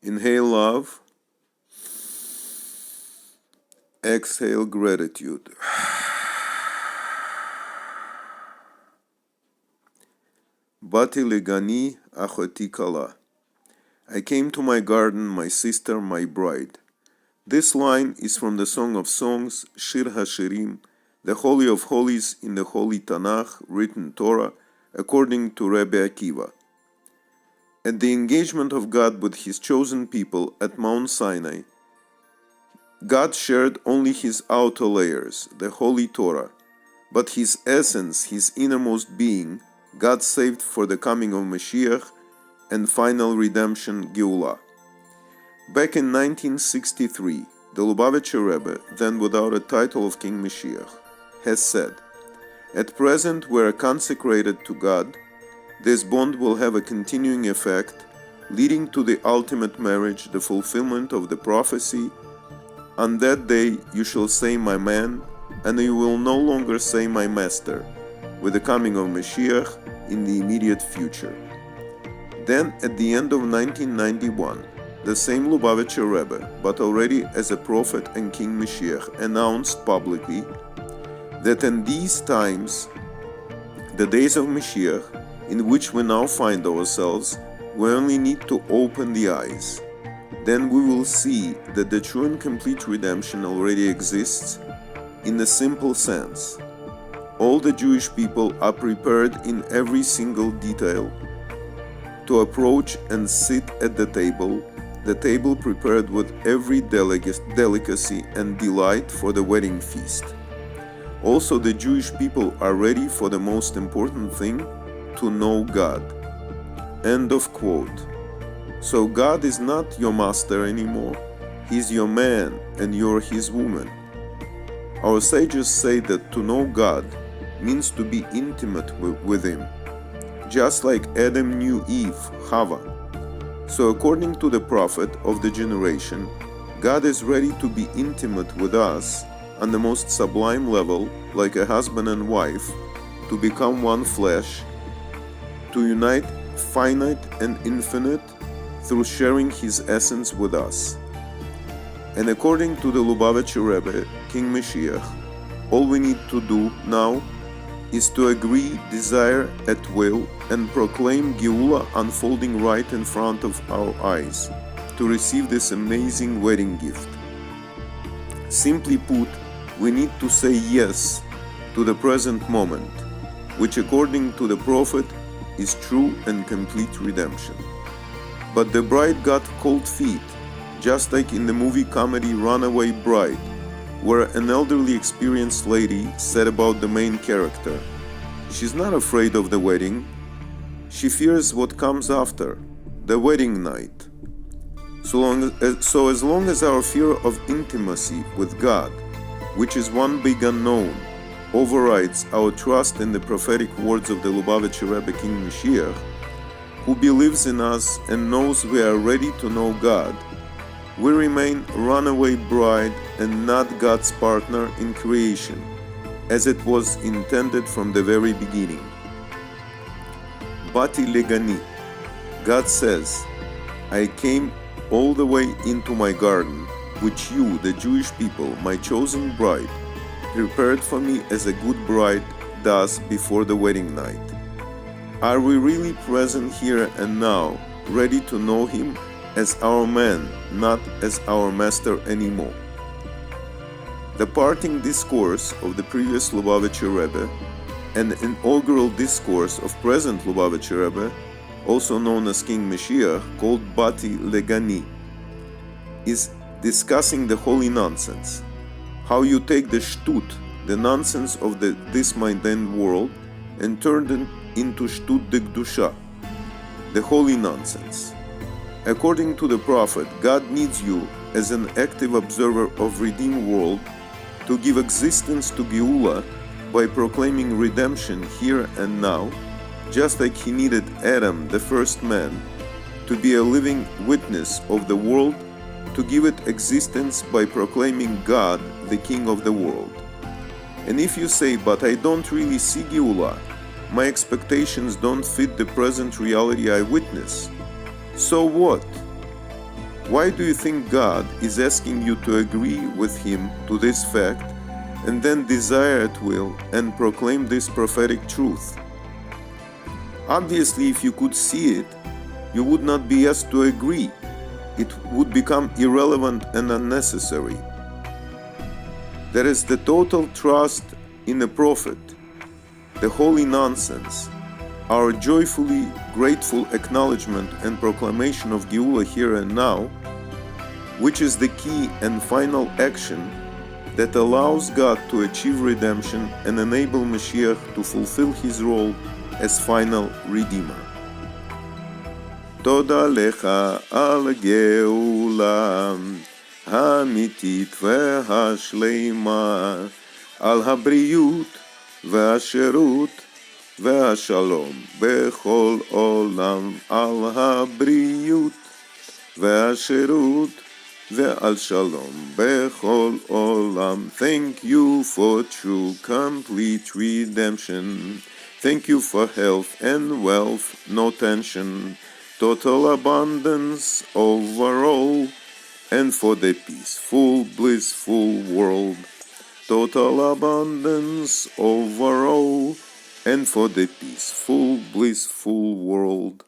Inhale love, exhale gratitude. Bati legani achoti kala. I came to my garden, my sister, my bride. This line is from the Song of Songs, Shir HaShirim, the Holy of Holies in the Holy Tanakh, written Torah, according to Rebbe Akiva. At the engagement of God with His chosen people at Mount Sinai, God shared only His outer layers, the Holy Torah, but His essence, His innermost being, God saved for the coming of Mashiach and final redemption, Geula. Back in 1963, the Lubavicher Rebbe, then without a title of King Moshiach, has said, "At present we are consecrated to God. This bond will have a continuing effect, leading to the ultimate marriage, the fulfillment of the prophecy. On that day you shall say my man, and you will no longer say my master, with the coming of Mashiach in the immediate future." Then, at the end of 1991, the same Lubavicher Rebbe, but already as a prophet and King Moshiach, announced publicly that in these times, the days of Mashiach, in which we now find ourselves, we only need to open the eyes. Then we will see that the true and complete redemption already exists in a simple sense. All the Jewish people are prepared in every single detail to approach and sit at the table prepared with every delicacy and delight for the wedding feast. Also, the Jewish people are ready for the most important thing, to know God. End of quote. So God is not your master anymore. He's your man and you're His woman. Our sages say that to know God means to be intimate with Him, just like Adam knew Eve, Chava. So according to the prophet of the generation, God is ready to be intimate with us on the most sublime level, like a husband and wife, to become one flesh, to unite finite and infinite through sharing His essence with us. And according to the Lubavicher Rebbe, King Moshiach, all we need to do now is to agree, desire at will, and proclaim Geula unfolding right in front of our eyes, to receive this amazing wedding gift. Simply put, we need to say yes to the present moment, which according to the prophet is true and complete redemption. But the bride got cold feet, just like in the movie comedy Runaway Bride, where an elderly experienced lady said about the main character, "She's not afraid of the wedding, she fears what comes after, the wedding night." So as long as our fear of intimacy with God, which is one big unknown, overrides our trust in the prophetic words of the Lubavicher Rebbe King Moshiach, who believes in us and knows we are ready to know God, we remain runaway bride and not God's partner in creation, as it was intended from the very beginning. Bati legani. God says, "I came all the way into my garden, which you, the Jewish people, my chosen bride, prepared for me as a good bride does before the wedding night." Are we really present here and now, ready to know Him as our man, not as our master anymore? The parting discourse of the previous Lubavicher Rebbe and inaugural discourse of present Lubavicher Rebbe, also known as King Moshiach, called Bati Legani, is discussing the holy nonsense, how you take the shtut, the nonsense of this mundane world, and turn it into shtut de Kedusha, the holy nonsense. According to the prophet, God needs you as an active observer of redeemed world to give existence to Geula by proclaiming redemption here and now, just like He needed Adam, the first man, to be a living witness of the world, to give it existence by proclaiming God, the King of the world. And if you say, "But I don't really see Geula, my expectations don't fit the present reality I witness," so what? Why do you think God is asking you to agree with Him to this fact and then desire at will and proclaim this prophetic truth? Obviously, if you could see it, you would not be asked to agree. It would become irrelevant and unnecessary. There is the total trust in a prophet, the holy nonsense, our joyfully grateful acknowledgement and proclamation of Geula here and now, which is the key and final action that allows God to achieve redemption and enable Mashiach to fulfill his role as final Redeemer. תודה לך על גאולה האמיתית והשלמה, על הבריאות והשירות והשלום בכל עולם, על הבריאות והשירות ועל שלום בכל עולם. Thank you for true complete redemption. Thank you for health and wealth, no tension, total abundance overall, and for the peaceful, blissful world. Total abundance overall, and for the peaceful, blissful world.